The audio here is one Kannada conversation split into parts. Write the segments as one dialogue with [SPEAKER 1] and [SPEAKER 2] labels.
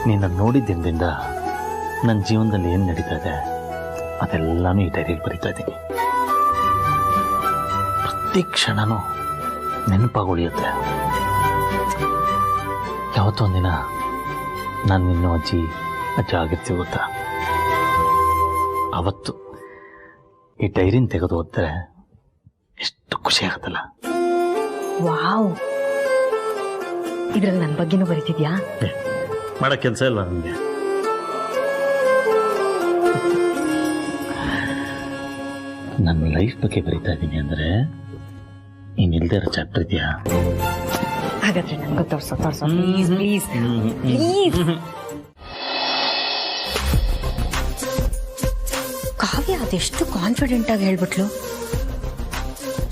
[SPEAKER 1] ನಿನ್ನ ನೋಡಿದ್ದಿಂದ ನನ್ನ ಜೀವನದಲ್ಲಿ ಏನು ನಡೀತಾ ಇದೆ ಅದೆಲ್ಲನೂ ಈ ಡೈರಿಯಲ್ಲಿ ಬರಿತಾ ಇದ್ದೀನಿ. ಪ್ರತಿ ಕ್ಷಣನೂ ನೆನಪಾಗುಳಿಯುತ್ತೆ. ಯಾವತ್ತೋ ಒಂದಿನ ನಾನು ನಿನ್ನ ಅಜ್ಜ ಆಗಿರ್ತೀವಿ ಗೊತ್ತಾ? ಅವತ್ತು ಈ ಡೈರಿನ ತೆಗೆದು ಓದಿದ್ರೆ ಎಷ್ಟು ಖುಷಿ ಆಗುತ್ತಲ್ಲ.
[SPEAKER 2] ವಾವ್, ಇದ್ರಲ್ಲಿ ನನ್ನ ಬಗ್ಗೆನೂ ಬರೀತಿದ್ಯಾ?
[SPEAKER 1] ಮಾಡೋ ಕೆಲಸ ಇಲ್ಲ ನನಗೆ. ನನ್ನ ಲೈಫ್ ಬಗ್ಗೆ ಬರೀತಾ ಇದ್ದೀನಿ ಅಂದರೆ ಇನ್ನಿಲ್ದೇ ಇರೋ ಚಾಪ್ಟರ್ ಇದೆಯಾ?
[SPEAKER 2] ಹಾಗಾದ್ರೆ ನನಗೂ ತೋರ್ಸೋ ಪ್ಲೀಸ್ ಪ್ಲೀಸ್ ಪ್ಲೀಸ್. ಕಾವ್ಯ ಅದೆಷ್ಟು ಕಾನ್ಫಿಡೆಂಟ್ ಆಗಿ ಹೇಳ್ಬಿಟ್ಲು,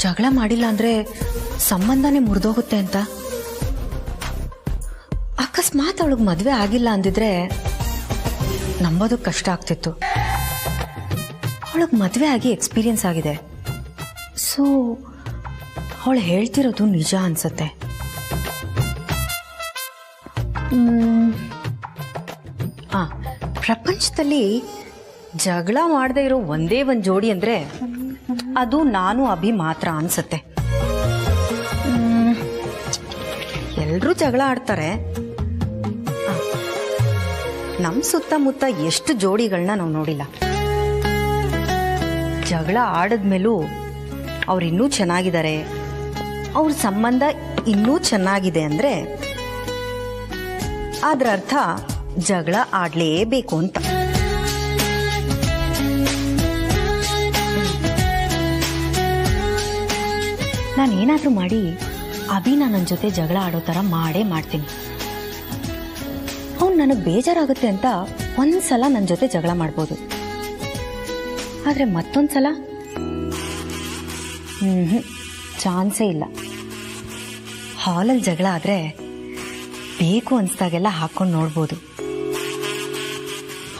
[SPEAKER 2] ಜಗಳ ಮಾಡಿಲ್ಲ ಅಂದ್ರೆ ಸಂಬಂಧನೇ ಮುರಿದೋಗುತ್ತೆ ಅಂತ. ಅಕಸ್ಮಾತ್ ಅವಳಿಗೆ ಮದುವೆ ಆಗಿಲ್ಲ ಅಂದಿದ್ರೆ ನಂಬೋದಕ್ಕೆ ಕಷ್ಟ ಆಗ್ತಿತ್ತು. ಅವಳಿಗೆ ಮದುವೆ ಆಗಿ ಎಕ್ಸ್ಪೀರಿಯನ್ಸ್ ಆಗಿದೆ. ಸೊ ಅವಳು ಹೇಳ್ತಿರೋದು ನಿಜ ಅನ್ಸತ್ತೆ. ಪ್ರಪಂಚದಲ್ಲಿ ಜಗಳ ಮಾಡದೇ ಇರೋ ಒಂದೇ ಒಂದು ಜೋಡಿ ಅಂದ್ರೆ ಅದು ನಾನು ಅಭಿ ಮಾತ್ರ ಅನ್ಸತ್ತೆ. ಎಲ್ರೂ ಜಗಳ ಆಡ್ತಾರೆ. ನಮ್ಮ ಸುತ್ತಮುತ್ತ ಎಷ್ಟು ಜೋಡಿಗಳನ್ನ ನಾವು ನೋಡಿಲ್ಲ. ಜಗಳ ಆಡದ್ಮೇಲೂ ಅವ್ರು ಇನ್ನೂ ಚೆನ್ನಾಗಿದ್ದಾರೆ, ಅವ್ರ ಸಂಬಂಧ ಇನ್ನೂ ಚೆನ್ನಾಗಿದೆ ಅಂದ್ರೆ ಅದರ ಅರ್ಥ ಜಗಳ ಆಡ್ಲೇಬೇಕು ಅಂತ. ನಾನೇನಾದ್ರೂ ಮಾಡಿ ಅಭಿನ ನನ್ನ ಜೊತೆ ಜಗಳ ಆಡೋ ಥರ ಮಾಡೇ ಮಾಡ್ತೀನಿ. ಅವ್ನು ನನಗೆ ಬೇಜಾರಾಗುತ್ತೆ ಅಂತ ಒಂದ್ಸಲ ನನ್ನ ಜೊತೆ ಜಗಳ ಮಾಡ್ಬೋದು, ಆದರೆ ಮತ್ತೊಂದ್ಸಲ ಚಾನ್ಸೇ ಇಲ್ಲ. ಹಾಲಲ್ಲಿ ಜಗಳ ಆದರೆ ಬೇಕು ಅನ್ಸ್ದಾಗೆಲ್ಲ ಹಾಕೊಂಡು ನೋಡ್ಬೋದು.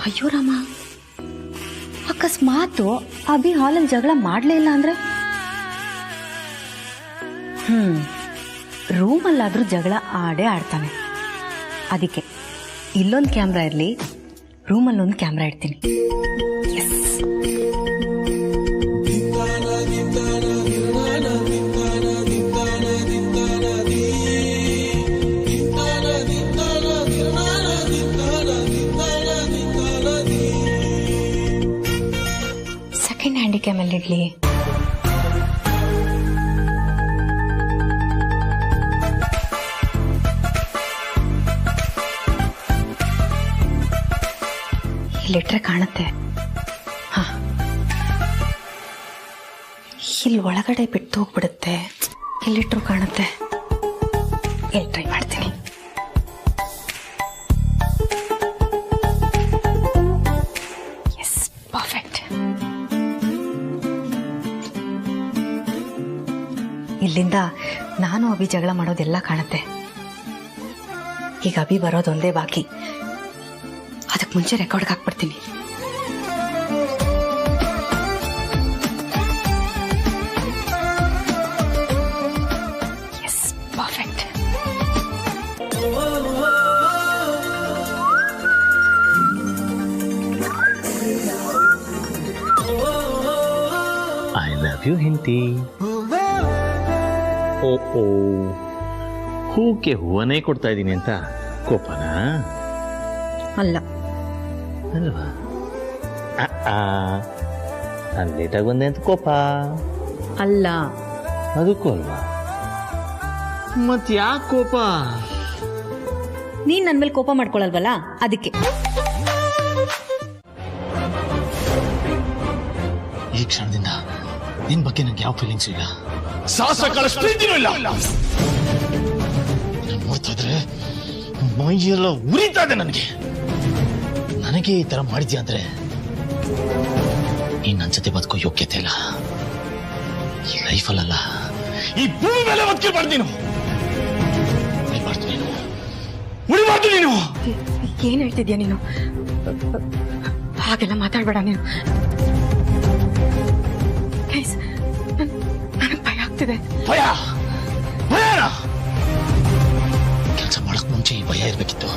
[SPEAKER 2] ಅಯ್ಯೋ ರಾಮ, ಅಕಸ್ಮಾತು ಅಭಿ ಹಾಲಲ್ಲಿ ಜಗಳ ಮಾಡಲೇ ಇಲ್ಲ ಅಂದ್ರೆ ರೂಮಲ್ಲಾದ್ರೂ ಜಗಳ ಆಡೇ ಆಡ್ತಾನೆ. ಅದಕ್ಕೆ ಇಲ್ಲೊಂದು ಕ್ಯಾಮ್ರಾ ಇರಲಿ, ರೂಮಲ್ಲೊಂದು ಕ್ಯಾಮ್ರಾ ಇಡ್ತೀನಿ. ಸೆಕೆಂಡ್ ಹ್ಯಾಂಡಿ ಕ್ಯಾಮಲ್ಲಿ ಇಡ್ಲಿ. ಇಲ್ಲಿಟ್ರೆ ಕಾಣುತ್ತೆ. ಹಾ, ಇಲ್ಲಿ ಒಳಗಡೆ ಬಿಟ್ಟು ಹೋಗ್ಬಿಡುತ್ತೆ. ಇಲ್ಲಿಟ್ರು ಕಾಣುತ್ತೆ. ಇಲ್ಲಿ ಟ್ರೈ ಮಾಡ್ತೀನಿ. Yes, perfect. ಇಲ್ಲಿಂದ ನಾನು ಅಭಿ ಜಗಳ ಮಾಡೋದೆಲ್ಲ ಕಾಣುತ್ತೆ. ಈಗ ಅಭಿ ಬರೋದೊಂದೇ ಬಾಕಿ. ಅದಕ್ಕೆ ಮುಂಚೆ ರೆಕಾರ್ಡ್ಗೆ ಹಾಕ್ಬಿಡ್ತೀನಿ. Yes, perfect.
[SPEAKER 1] I love you ಹಿಂತಿ. ಓ ಓ, ಹೂಕ್ಕೆ ಹೂವನೇ ಕೊಡ್ತಾ ಇದ್ದೀನಿ ಅಂತ ಕೋಪನಾ?
[SPEAKER 2] ಅಲ್ಲ.
[SPEAKER 1] ಅಲ್ವಾ? ನಾನು ಲೇಟಾಗಿ ಬಂದೆ ಅಂತ ಕೋಪ
[SPEAKER 2] ಅಲ್ಲ.
[SPEAKER 1] ಅದಕ್ಕೂ ಅಲ್ವಾ? ಮತ್ ಯಾಕೆ ಕೋಪ?
[SPEAKER 2] ನೀನ್ ನನ್ ಮೇಲೆ ಕೋಪ ಮಾಡ್ಕೊಳಲ್ವಲ್ಲ, ಅದಕ್ಕೆ.
[SPEAKER 1] ಈ ಕ್ಷಣದಿಂದ ನಿನ್ ಬಗ್ಗೆ ನಂಗೆ ಯಾವ ಫೀಲಿಂಗ್ಸ್ ಇಲ್ಲ. ನೋಡ್ತಾ ಇದ್ರೆ ಮೈಯೆಲ್ಲ ಉರಿತಾ ಇದೆ ನನಗೆ. ನನಗೆ ಈ ತರ ಮಾಡಿದ್ಯಾ ಅಂದ್ರೆ ಈ ನನ್ನ ಜೊತೆ ಬದುಕೋ ಯೋಗ್ಯತೆ ಇಲ್ಲ. ಈ ಲೈಫಲ್ಲ, ಈ ಭೂಮಿ ಮೇಲೆ ಬದುಕಿರ್ಬಾರ್ದು ನೀನು. ಉಳಿಬಾರ್ದು ನೀನು.
[SPEAKER 2] ಏನ್ ಹೇಳ್ತಿದ್ಯಾ ನೀನು? ಹಾಗೆಲ್ಲ ಮಾತಾಡ್ಬೇಡ ನೀನು. ನನಗೆ ಭಯ ಆಗ್ತಿದೆ.
[SPEAKER 1] ಭಯ? ಭಯನಾ? ಕೆಲಸ ಮಾಡಕ್ ಮುಂಚೆ ಈ ಭಯ ಇರ್ಬೇಕಿತ್ತು.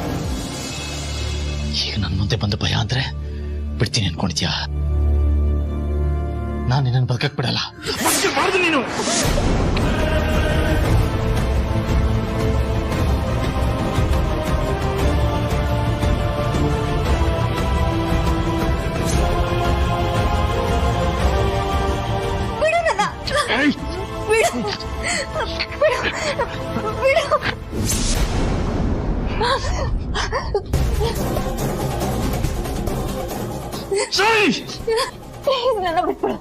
[SPEAKER 1] ಈಗ ನನ್ನ ಮುಂದೆ ಬಂದು ಭಯ ಅಂದ್ರೆ ಬಿಡ್ತೀನಿ ಅನ್ಕೊಂಡಿದ್ಯಾ? ನಾನು ನಿನ್ನನ್ನು ಬದುಕಕ್ ಬಿಡಲ್ಲ. ನೀನು
[SPEAKER 2] ನನ್ನ ಬಿಟ್ಬಿಡು.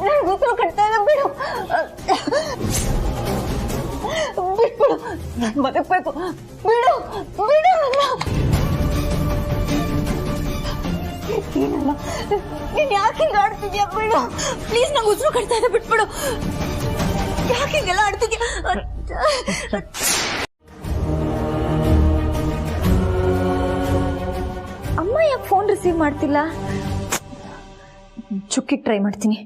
[SPEAKER 2] ನನ್ ಕೂಸು ಕಟ್ತಾ ಇಲ್ಲ, ಬಿಡು ಬಿಟ್ಬಿಡು. ನನ್ ಬದುಕ್ಬೇಕು, ಬಿಡು ಬಿಡು ನನ್ನ. ನೀನ್ ಯಾಕೆ ಹಿಂಗ ಆಡ್ತಿದ್ಯಾ? ಬಿಡು ಪ್ಲೀಸ್, ನಂಗೆ ಉಸಿರು ಕಟ್ತಾ ಇದೆ, ಬಿಟ್ಬಿಡು. ಯಾಕೆ ಹಿಂಗೆಲ್ಲ ಆಡ್ತಿದ್ಯಾ? ಅಮ್ಮ ಯಾಕೆ ಫೋನ್ ರಿಸೀವ್ ಮಾಡ್ತಿಲ್ಲ? ಚುಕ್ಕಿಗೆ ಟ್ರೈ ಮಾಡ್ತೀನಿ.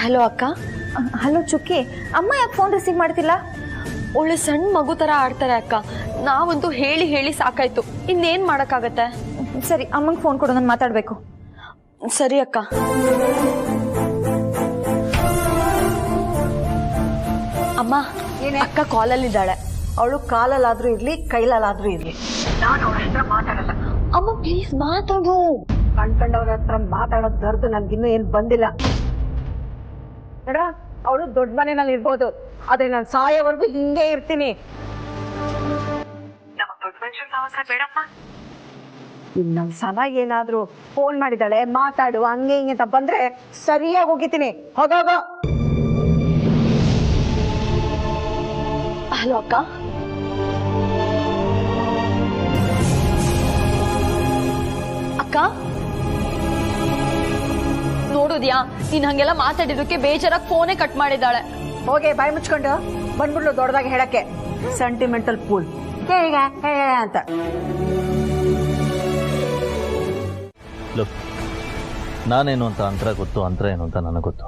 [SPEAKER 2] ಹಲೋ ಅಕ್ಕ. ಹಲೋ ಚುಕ್ಕಿ, ಅಮ್ಮ ಯಾಕೆ ಫೋನ್ ರಿಸೀವ್ ಮಾಡ್ತಿಲ್ಲ?
[SPEAKER 3] ಒಳ್ಳೆ ಸಣ್ಣ ಮಗು ತರ ಆಡ್ತಾರೆ ಅಕ್ಕ. ನಾವಂತೂ ಹೇಳಿ ಹೇಳಿ ಸಾಕಾಯ್ತು, ಇನ್ನೇನ್ ಮಾಡಕ್ಕಾಗತ್ತೆ?
[SPEAKER 2] ಸರಿ, ಅಮ್ಮಂಗೆ ಫೋನ್ ಕೊಡು, ನಾನು ಮಾತಾಡ್ಬೇಕು.
[SPEAKER 3] ಸರಿ ಅಕ್ಕ. ಅಮ್ಮ, ಅಕ್ಕ ಕಾಲಲ್ಲಿದ್ದಾಳೆ.
[SPEAKER 2] ಅವಳು ಕಾಲಲ್ಲಾದ್ರೂ ಇರ್ಲಿ, ಕೈಲಲ್ಲಾದ್ರೂ ಇರ್ಲಿ, ನಾನು ಅವಳ ಹತ್ರ ಮಾತಾಡಲ್ಲ.
[SPEAKER 3] ಅಮ್ಮ ಪ್ಲೀಸ್ ಮಾತಾಡು.
[SPEAKER 2] ಕಣ್ಕಂಡವ್ರ ಹತ್ರ ಮಾತಾಡೋದ್ ದರ್ದು ನನ್ಗಿನ್ನೂ ಏನ್ ಬಂದಿಲ್ಲ. ನೋಡ, ಅವಳು ದೊಡ್ಡ ಮನೆಯಲ್ಲಿ ಇರ್ಬೋದು, ಆದ್ರೆ ನಾನು ಸಾಯೋವರೆಗೂ ಹಿಂಗೆ ಇರ್ತೀನಿ. ದೊಡ್ಡ ಮನುಷ್ಯನ ಸಹವಾಸ ಬೇಡಮ್ಮ. ನಮ್ ಸಲ ಏನಾದ್ರೂ ಫೋನ್ ಮಾಡಿದಾಳೆ, ಮಾತಾಡು ಹಂಗೆ ಹಿಂಗೆ ಅಂತ ಬಂದ್ರೆ ಸರಿಯಾಗಿ ಹೋಗಿತೀನಿ. ಹೋಗೋಗ.
[SPEAKER 3] ಹಲೋ ಅಕ್ಕ. ಅಕ್ಕ ನೋಡುದ್ಯಾ, ನೀನ್ ಹಂಗೆಲ್ಲ ಮಾತಾಡಿದಕ್ಕೆ ಬೇಜಾರಾಗಿ ಫೋನೇ ಕಟ್ ಮಾಡಿದ್ದಾಳೆ.
[SPEAKER 2] ಹೋಗಿ ಬಾಯಿ ಮುಚ್ಕೊಂಡು ಬಂದ್ಬಿಡ್ಲು ದೊಡ್ಡದಾಗಿ ಹೇಳಕ್ಕೆ. ಸೆಂಟಿಮೆಂಟಲ್ ಪೂಲ್ ಅಂತ.
[SPEAKER 1] ಲುಕ್, ನಾನೇನು ಅಂತ ಅಂತರ ಗೊತ್ತು, ಅಂತರ ಏನು ಅಂತ ನನಗೆ ಗೊತ್ತು.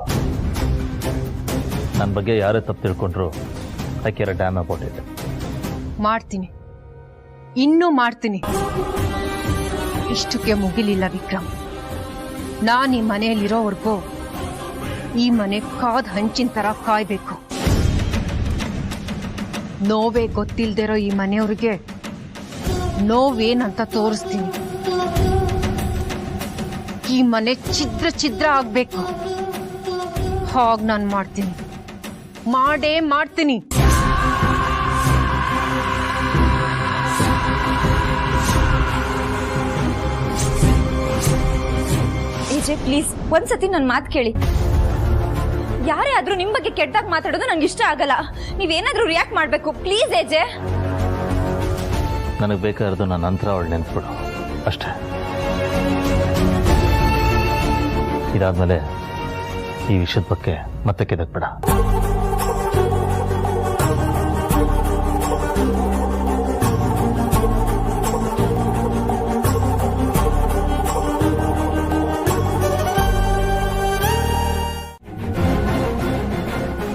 [SPEAKER 1] ನನ್ನ ಬಗ್ಗೆ ಯಾರೇ ತಪ್ಪು ತಿಳ್ಕೊಂಡ್ರು I care a damn about it.
[SPEAKER 4] ಮಾಡ್ತೀನಿ, ಇನ್ನೂ ಮಾಡ್ತೀನಿ. ಇಷ್ಟಕ್ಕೆ ಮುಗಿಲಿಲ್ಲ ವಿಕ್ರಮ್. ನಾನು ಈ ಮನೆಯಲ್ಲಿರೋವರೆಗೂ ಈ ಮನೆ ಕಾದ್ ಹಂಚಿನ ತರ ಕಾಯ್ಬೇಕು. ನೋವೇ ಗೊತ್ತಿಲ್ದಿರೋ ಈ ಮನೆಯವ್ರಿಗೆ ನೋವೇನಂತ ತೋರಿಸ್ತೀನಿ. ಈ ಮನೆ ಛಿದ್ರ ಛಿದ್ರ ಆಗ್ಬೇಕು. ಹಾಗ್ ನಾನು ಮಾಡ್ತೀನಿ, ಮಾಡೇ ಮಾಡ್ತೀನಿ.
[SPEAKER 2] ಏಜೆ ಪ್ಲೀಸ್, ಒಂದ್ಸತಿ ನನ್ನ ಮಾತು ಕೇಳಿ. ಯಾರೇ ಆದ್ರೂ ನಿಮ್ ಬಗ್ಗೆ ಕೆಟ್ಟದಾಗ ಮಾತಾಡೋದು ನಂಗೆ ಇಷ್ಟ ಆಗಲ್ಲ. ನೀವೇನಾದ್ರೂ ರಿಯಾಕ್ಟ್ ಮಾಡ್ಬೇಕು ಪ್ಲೀಸ್ ಏಜೆ.
[SPEAKER 1] ನನಗೆ ಬೇಕಾಗಿರೋದು ನನ್ನ ನಂತರ ಅವಳು ನೆನ್ಸ್ಬಿಡು ಅಷ್ಟೇ. ಇದಾದ್ಮೇಲೆ ಈ ವಿಷಯದ ಬಗ್ಗೆ ಮತ್ತೆ ಕೆದಕ್ಬೇಡ.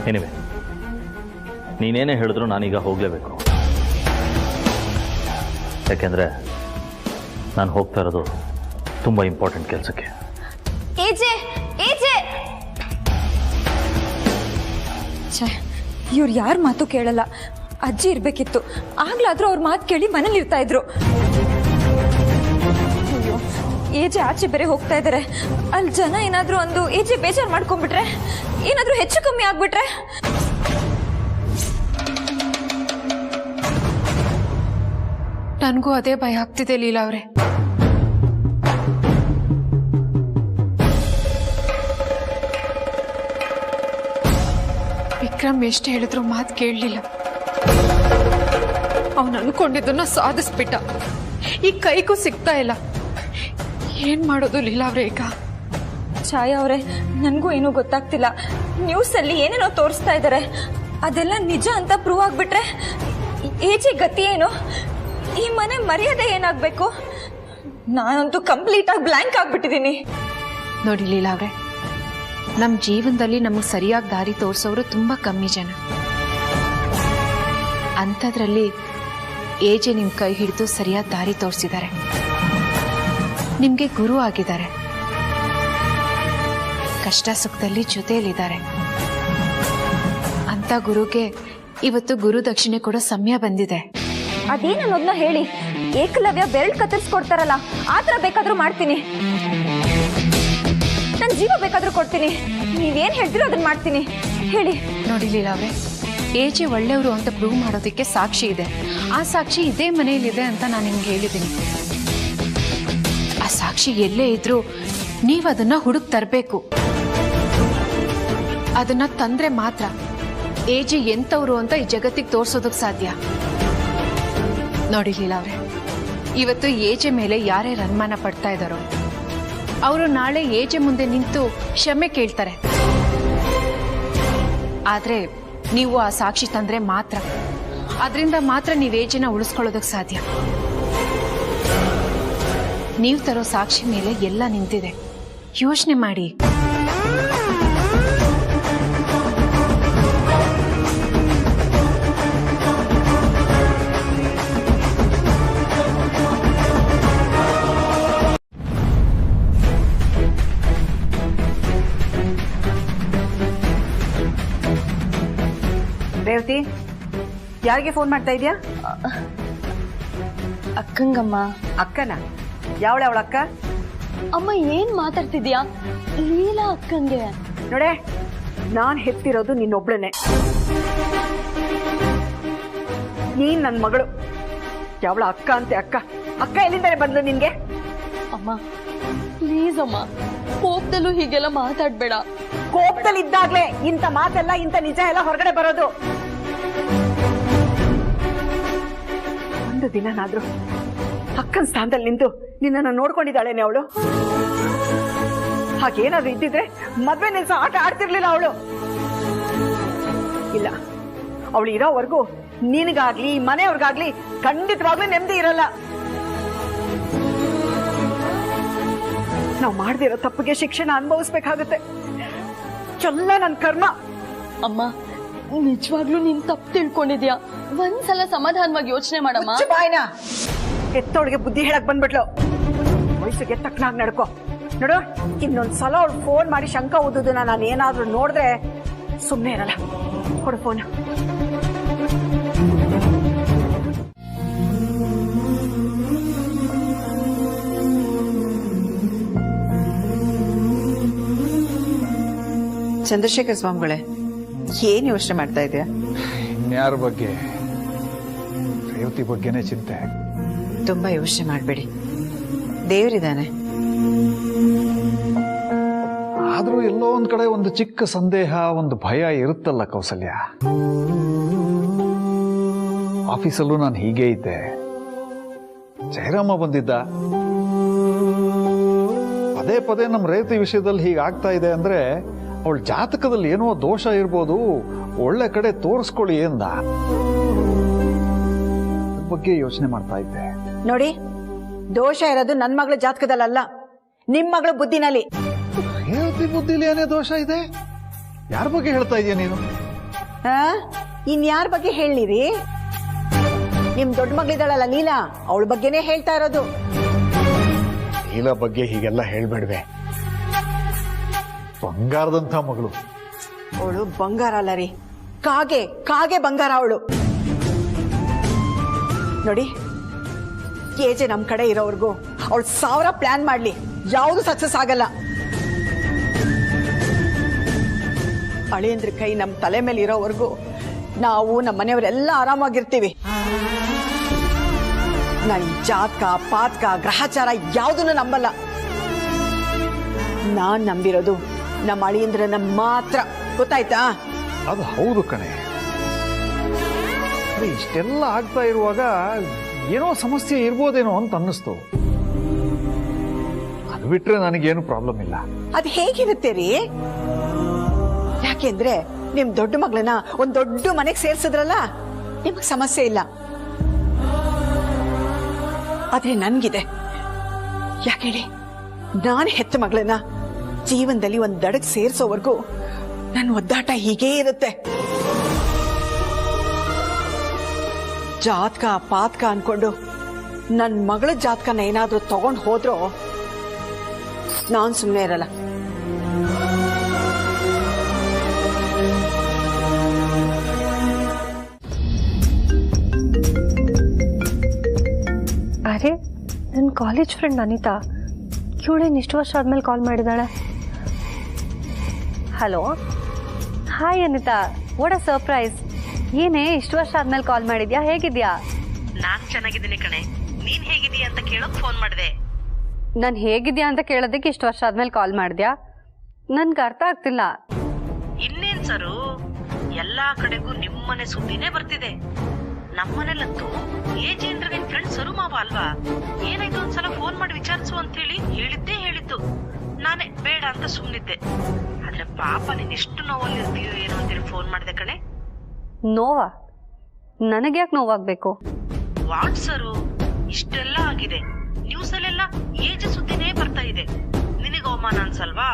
[SPEAKER 1] ಎನಿವೆ, ನೀನೇನೇ ಹೇಳಿದ್ರು ನಾನೀಗ ಹೋಗಲೇಬೇಕು. ಯಾಕೆಂದ್ರೆ ನಾನು ಹೋಗ್ತಾ ಇರೋದು ತುಂಬ ಇಂಪಾರ್ಟೆಂಟ್ ಕೆಲಸಕ್ಕೆ.
[SPEAKER 2] ಏಜೆ ಏಜೆ, ಇವ್ರು ಯಾರ ಮಾತು ಕೇಳಲ್ಲ. ಅಜ್ಜಿ ಇರ್ಬೇಕಿತ್ತು, ಆಗ್ಲಾದ್ರೂ ಅವ್ರ ಮಾತು ಕೇಳಿ ಮನೇಲಿ ಇರ್ತಾ ಇದ್ರು. ಏಜೆ ಆಚೆ ಬೇರೆ ಹೋಗ್ತಾ ಇದಾರೆ. ಅಲ್ಲಿ ಜನ ಏನಾದ್ರೂ ಒಂದು ಏಜೆ ಬೇಜಾರು ಮಾಡ್ಕೊಂಡ್ಬಿಟ್ರೆ, ಏನಾದ್ರೂ ಹೆಚ್ಚು ಕಮ್ಮಿ ಆಗ್ಬಿಟ್ರೆ.
[SPEAKER 4] ನನಗೂ ಅದೇ ಭಯ ಆಗ್ತಿದೆ ಲೀಲಾ ಅವ್ರೆ. ವಿಕ್ರಮ್ ಎಷ್ಟು ಹೇಳಿದ್ರು ಮಾತು ಕೇಳಲಿಲ್ಲ. ಅವನು ಅನ್ಕೊಂಡಿದ್ದನ್ನ ಸಾಧಿಸ್ಬಿಟ್ಟ. ಈ ಕೈಗೂ ಸಿಗ್ತಾ ಇಲ್ಲ. ಏನ್ ಮಾಡೋದು ಲೀಲಾ ಅವ್ರೆ ಈಗ?
[SPEAKER 2] ಛಾಯಾ ಅವರೇ, ನನಗೂ ಏನೂ ಗೊತ್ತಾಗ್ತಿಲ್ಲ. ನ್ಯೂಸಲ್ಲಿ ಏನೇನೋ ತೋರಿಸ್ತಾ ಇದ್ದಾರೆ, ಅದೆಲ್ಲ ನಿಜ ಅಂತ ಪ್ರೂವ್ ಆಗ್ಬಿಟ್ರೆ ಏಜೆ ಗತಿ ಏನು? ಈ ಮನೆ ಮರ್ಯಾದೆ ಏನಾಗಬೇಕು?
[SPEAKER 5] ನಾನಂತೂ ಕಂಪ್ಲೀಟ್ ಆಗಿ ಬ್ಲ್ಯಾಂಕ್ ಆಗ್ಬಿಟ್ಟಿದ್ದೀನಿ.
[SPEAKER 4] ನೋಡಿ ಲೀಲಾ ಅವ್ರೆ, ನಮ್ಮ ಜೀವನದಲ್ಲಿ ನಮಗೆ ಸರಿಯಾಗಿ ದಾರಿ ತೋರಿಸೋರು ತುಂಬಾ ಕಮ್ಮಿ ಜನ. ಅಂಥದ್ರಲ್ಲಿ ಏಜೆ ನಿಮ್ಮ ಕೈ ಹಿಡಿದು ಸರಿಯಾದ ದಾರಿ ತೋರಿಸಿದ್ದಾರೆ, ನಿಮಗೆ ಗುರು ಆಗಿದ್ದಾರೆ, ಕಷ್ಟ ಸುಖದಲ್ಲಿ ಜೊತೆಯಲ್ಲಿದ್ದಾರೆ. ಅಂತ ಗುರುಗೆ ಇವತ್ತು ಗುರು ದಕ್ಷಿಣೆ ಕೊಡೋ ಸಮಯ ಬಂದಿದೆ.
[SPEAKER 5] ಅದೇನನ್ನೋದನ್ನ ಹೇಳಿ. ಏಕಲವ್ಯ ಬೆರಳು ಕತ್ತರಿಸ್ಕೊಡ್ತಾರಲ್ಲ, ಆ ಥರ ಬೇಕಾದ್ರೂ ಮಾಡ್ತೀನಿ. ನನ್ನ ಜೀವ ಬೇಕಾದ್ರೂ ಕೊಡ್ತೀನಿ. ನೀವೇನ್ ಹೇಳ್ತೀರೋ ಅದನ್ನ ಮಾಡ್ತೀನಿ. ಹೇಳಿ.
[SPEAKER 4] ನೋಡಿ ಲೀಲಾ ಅವ್ರೆ, ಏಜೆ ಒಳ್ಳೆಯವರು ಅಂತ ಪ್ರೂವ್ ಮಾಡೋದಕ್ಕೆ ಸಾಕ್ಷಿ ಇದೆ. ಆ ಸಾಕ್ಷಿ ಇದೇ ಮನೆಯಲ್ಲಿದೆ ಅಂತ ನಾನು ನಿಮ್ಗೆ ಹೇಳಿದ್ದೀನಿ. ಆ ಸಾಕ್ಷಿ ಎಲ್ಲೇ ಇದ್ರೂ ನೀವು ಅದನ್ನ ಹುಡುಕ್ ತರಬೇಕು. ಅದನ್ನ ತಂದ್ರೆ ಮಾತ್ರ ಏಜೆ ಎಂತವ್ರು ಅಂತ ಈ ಜಗತ್ತಿಗೆ ತೋರ್ಸೋದಕ್ಕೆ ಸಾಧ್ಯ. ನೋಡಿ ಲೀಲಾ ಅವ್ರೆ, ಇವತ್ತು ಏಜೆ ಮೇಲೆ ಯಾರ್ಯಾರು ಅನುಮಾನ ಪಡ್ತಾ ಇದ್ದಾರೋ ಅವರು ನಾಳೆ ಏಜೆ ಮುಂದೆ ನಿಂತು ಕ್ಷಮೆ ಕೇಳ್ತಾರೆ. ಆದ್ರೆ ನೀವು ಆ ಸಾಕ್ಷಿ ತಂದ್ರೆ ಮಾತ್ರ, ಅದರಿಂದ ಮಾತ್ರ ನೀವು ಏಜೆನ ಉಳಿಸ್ಕೊಳ್ಳೋದಕ್ಕೆ ಸಾಧ್ಯ. ನೀವು ತರೋ ಸಾಕ್ಷಿ ಮೇಲೆ ಎಲ್ಲ ನಿಂತಿದೆ. ಯೋಚನೆ ಮಾಡಿ.
[SPEAKER 6] ರೇವತಿ, ಯಾರಿಗೆ ಫೋನ್ ಮಾಡ್ತಾ ಇದೀಯಾ?
[SPEAKER 3] ಅಕ್ಕಂಗಮ್ಮ.
[SPEAKER 6] ಅಕ್ಕನ? ಯಾವಳೆ ಅವಳ ಅಕ್ಕ?
[SPEAKER 3] ಅಮ್ಮ ಏನ್ ಮಾತಾಡ್ತಿದ್ಯಾ? ಲೀಲಾ ಅಕ್ಕಂಗೆ.
[SPEAKER 6] ನೋಡೆ, ನಾನ್ ಹೆತ್ತಿರೋದು ನಿನ್ನೊಬ್ಳನೆ. ನೀನ್ ನನ್ ಮಗಳು. ಯಾವಳ ಅಕ್ಕ ಅಂತೆ? ಅಕ್ಕ ಅಕ್ಕ ಎಲ್ಲಿಂದಾನೆ ಬಂದ್ಲು ನಿನ್ಗೆ?
[SPEAKER 3] ಅಮ್ಮ ಪ್ಲೀಸ್ ಅಮ್ಮ, ಕೋಪದಲ್ಲೂ ಹೀಗೆಲ್ಲ ಮಾತಾಡ್ಬೇಡ.
[SPEAKER 6] ಕೋಪದಲ್ಲಿ ಇದ್ದಾಗ್ಲೇ ಇಂಥ ಮಾತೆಲ್ಲ, ಇಂಥ ನಿಜ ಎಲ್ಲ ಹೊರಗಡೆ ಬರೋದು. ಒಂದು ದಿನನಾದ್ರೂ ಅಕ್ಕನ ಸ್ಥಾನದಲ್ಲಿ ನಿಂತು ನಿನ್ನನ್ನು ನೋಡ್ಕೊಂಡಿದ್ದಾಳೇನೆ ಅವಳು? ಹಾಗೇನಾದ್ರೂ ಇದ್ದಿದ್ರೆ ಮದ್ವೆ ನಿಲ್ಸ ಆಟ ಆಡ್ತಿರ್ಲಿಲ್ಲ ಅವಳು. ಇಲ್ಲ, ಅವಳು ಇರೋವರೆಗೂ ನಿನಗಾಗ್ಲಿ ಮನೆಯವ್ರಿಗಾಗ್ಲಿ ಖಂಡಿತವಾಗ್ಲೂ ನೆಮ್ಮದಿ ಇರಲ್ಲ. ನಾವು ಮಾಡದಿರೋ ತಪ್ಪಿಗೆ ಶಿಕ್ಷಣ ಅನುಭವಿಸ್ಬೇಕಾಗುತ್ತೆ. ಎಲ್ಲ ನನ್ ಕರ್ಮ.
[SPEAKER 3] ಅಮ್ಮ ನಿಜವಾಗ್ಲೂ ನೀನ್ ತಪ್ಪು ತಿಳ್ಕೊಂಡಿದ್ಯಾ? ಒಂದ್ಸಲ ಸಮಾಧಾನವಾಗಿ ಯೋಚನೆ ಮಾಡಮ್ಮ.
[SPEAKER 6] ಬಾಯ್ನ ಎತ್ತೋಳಿಗೆ ಬುದ್ಧಿ ಹೇಳಕ್ ಬಂದ್ಬಿಟ್ಲು. ವಯಸ್ಸಿಗೆ ತಕ್ಕನಾಗ್ ನಡ್ಕೋ. ನೋಡು, ಇನ್ನೊಂದ್ಸಲ ಅವ್ಳು ಫೋನ್ ಮಾಡಿ ಶಂಕ ಓದುದನ್ನ ನಾನು ಏನಾದ್ರೂ ನೋಡಿದ್ರೆ ಸುಮ್ಮನೆ ಇರಲ್ಲ. ಕೊಡು ಫೋನ್.
[SPEAKER 7] ಚಂದ್ರಶೇಖರ್ ಸ್ವಾಮಿಗಳೇ, ಏನ್ ಯೋಚನೆ ಮಾಡ್ತಾ ಇದೆಯಾ?
[SPEAKER 8] ಇನ್ಯಾರ ಬಗ್ಗೆ? ರೇವತಿ ಬಗ್ಗೆನೇ ಚಿಂತೆ.
[SPEAKER 7] ತುಂಬಾ ಯೋಚನೆ ಮಾಡ್ಬೇಡಿ, ದೇವರಿದ್ದಾನೆ.
[SPEAKER 8] ಆದ್ರೂ ಎಲ್ಲೋ ಒಂದ್ ಕಡೆ ಒಂದು ಚಿಕ್ಕ ಸಂದೇಹ, ಒಂದು ಭಯ ಇರುತ್ತಲ್ಲ ಕೌಸಲ್ಯ. ಆಫೀಸಲ್ಲೂ ನಾನು ಹೀಗೆ ಇದ್ದೆ. ಜಯರಾಮ ಬಂದಿದ್ದ. ಪದೇ ಪದೇ ನಮ್ಮ ರೇವತಿ ವಿಷಯದಲ್ಲಿ ಹೀಗಾಗ್ತಾ ಇದೆ ಅಂದ್ರೆ ಅವಳ ಜಾತಕದಲ್ಲಿ ಏನೋ ದೋಷ ಇರ್ಬೋದು, ಒಳ್ಳೆ ಕಡೆ ತೋರಿಸ್ಕೊಳ್ಳಿ ಎಂದ. ಬಗ್ಗೆ ಯೋಚನೆ ಮಾಡ್ತಾ ಇದ್ದೆ.
[SPEAKER 6] ನೋಡಿ, ದೋಷ ಇರೋದು ನನ್ ಮಗಳ ಜಾತಕದಲ್ಲ, ನಿಮ್ ಮಗಳ ಬುದ್ಧಿನಲ್ಲಿ.
[SPEAKER 8] ರೇವತಿ ಬುದ್ಧಿಲಿ ಏನೇ ದೋಷ ಇದೆ? ಯಾರ ಬಗ್ಗೆ ಹೇಳ್ತಾ ಇದೀಯ ನೀನು?
[SPEAKER 6] ಇನ್ಯಾರ ಬಗ್ಗೆ ಹೇಳಿರಿ? ನಿಮ್ ದೊಡ್ಡ ಮಗಳಿದ್ದಾಳಲ್ಲ ಲೀಲಾ, ಅವಳ ಬಗ್ಗೆನೇ ಹೇಳ್ತಾ ಇರೋದು.
[SPEAKER 8] ಲೀಲಾ ಬಗ್ಗೆ ಹೀಗೆಲ್ಲ ಹೇಳ್ಬೇಡ್ವೆ. ಬಂಗಾರದಂಥ ಮಗಳು.
[SPEAKER 6] ಅವಳು ಬಂಗಾರ ಅಲ್ಲ ರೀ, ಕಾಗೆ ಕಾಗೆ ಬಂಗಾರ ಅವಳು. ನೋಡಿ, ಏಜೆ ನಮ್ ಕಡೆ ಇರೋವರೆಗೂ ಅವಳು 1000 ಪ್ಲಾನ್ ಮಾಡ್ಲಿ, ಯಾವುದು ಸಕ್ಸಸ್ ಆಗಲ್ಲ. ಅಳಿಯಂದ್ರ ಕೈ ನಮ್ ತಲೆ ಮೇಲೆ ಇರೋವರೆಗೂ ನಾವು ನಮ್ಮ ಮನೆಯವರೆಲ್ಲ ಆರಾಮಾಗಿರ್ತೀವಿ. ನಾನು ಜಾತಕ ಪಾತಕ ಗ್ರಹಚಾರ ಯಾವುದನ್ನು ನಂಬಲ್ಲ. ನಾನ್ ನಂಬಿರೋದು ನಮ್ಮ ಅಳಿಯಂದ್ರನ್ನ ಮಾತ್ರ. ಗೊತ್ತಾಯ್ತಾ?
[SPEAKER 8] ಅದು ಹೌದು ಕಣೆ. ಇಷ್ಟೆಲ್ಲ ಆಗ್ತಾ ಇರುವಾಗ ಏನೋ ಸಮಸ್ಯೆ ಇರ್ಬೋದೇನೋ ಅಂತ ಅನ್ನಿಸ್ತು. ಅದು ಬಿಟ್ರೆ ನನಗೇನು ಪ್ರಾಬ್ಲಮ್ ಇಲ್ಲ.
[SPEAKER 6] ಅದ್ ಹೇಗಿರುತ್ತೆ ರೀ? ಯಾಕೆಂದ್ರೆ ನಿಮ್ ದೊಡ್ಡ ಮಗಳನ್ನ ಒಂದ್ ದೊಡ್ಡ ಮನೆಗೆ ಸೇರ್ಸಿದ್ರಲ್ಲ, ನಿಮಗ್ ಸಮಸ್ಯೆ ಇಲ್ಲ. ಆದ್ರೆ ನನ್ಗಿದೆ, ಯಾಕೆ ಹೇಳಿ, ನಾನು ಹೆತ್ತ ಮಗಳನ್ನ ಜೀವನದಲ್ಲಿ ಒಂದ್ ದಡಕ್ ಸೇರ್ಸೋವರೆಗೂ ನನ್ನ ಒದ್ದಾಟ ಹೀಗೇ ಇರುತ್ತೆ. ಜಾತಕ ಪಾತಕ ಅನ್ಕೊಂಡು ನನ್ನ ಮಗಳ ಜಾತಕನ ಏನಾದ್ರೂ ತಗೊಂಡ್ ಹೋದ್ರೂ ನಾನ್ ಸುಮ್ಮನೆ ಇರಲ್ಲ.
[SPEAKER 3] ಅರೆ, ನನ್ನ ಕಾಲೇಜ್ ಫ್ರೆಂಡ್ ಅನಿತಾ ಇವಳೇನು ಇಷ್ಟು ವರ್ಷ ಆದ್ಮೇಲೆ ಕಾಲ್ ಮಾಡಿದಾಳೆ. Hello, hi Anitha, what a surprise. ಏನೇ ಇಷ್ಟು ವರ್ಷ ಆದ್ಮೇಲೆ ಕಾಲ್ ಮಾಡಿದ್ಯಾ? ಹೇಗಿದ್ಯಾ?
[SPEAKER 9] ನಾನ್ ಚೆನ್ನಾಗಿದ್ದೀನಿ ಕಣೆ, ನೀನ್ ಹೇಗಿದೀಯ ಅಂತ ಕೇಳೋಕ್ ಫೋನ್ ಮಾಡಿದೆ.
[SPEAKER 3] ನಾನು ಹೇಗಿದ್ಯಾ ಅಂತ ಕೇಳೋದಕ್ಕೆ ಇಷ್ಟು ವರ್ಷ ಆದ್ಮೇಲೆ ಕಾಲ್ ಮಾಡಿದ್ಯಾ? ನನ್ಗೆ ಅರ್ಥ ಆಗ್ತಿಲ್ಲ.
[SPEAKER 9] ಇನ್ನೇನ್ ಸರು, ಎಲ್ಲಾ ಕಡೆಗೂ ನಿಮ್ಮನೆ ಸುದ್ದಿನೇ ಬರ್ತಿದೆ. ನಮ್ಮನೆಲ್ಲಂತೂ ಏಜೇಂದ್ರ ನಿನ್ ಫ್ರೆಂಡ್ ಸರು ಮಾವ ಅಲ್ವಾ, ಏನಾಯ್ತು ಒಂದ್ಸಲ ಫೋನ್ ಮಾಡಿ ವಿಚಾರಿಸು ಅಂತ ಹೇಳಿ ಹೇಳಿದ್ದು. ನಾನೇ ಬೇಡ ಅಂತ ಸುಮ್ನಿದ್ದೆ. ಆದ್ರೆ ಪಾಪ ನೀನ್ ಎಷ್ಟು ನೋವಲ್ಲಿರ್ತೀಯೋ ಏನೋ ಅಂತೇಳಿ ಫೋನ್ ಮಾಡಿದೆ ಕಣೆ.
[SPEAKER 3] ನೋವಾ? ನನಗ್ಯಾಕೆ ನೋವಾಗ್ಬೇಕು?
[SPEAKER 9] ವಾಟ್ ಸರು, ಇಷ್ಟೆಲ್ಲ ಆಗಿದೆ, ನ್ಯೂಸ್ ಅಲ್ಲೆಲ್ಲ ಏಜ್ ಸುದ್ದಿನೇ ಬರ್ತಾ ಇದೆ. ನಿನಗೆ ಅವಮಾನ ಅನ್ಸಲ್ವಾ?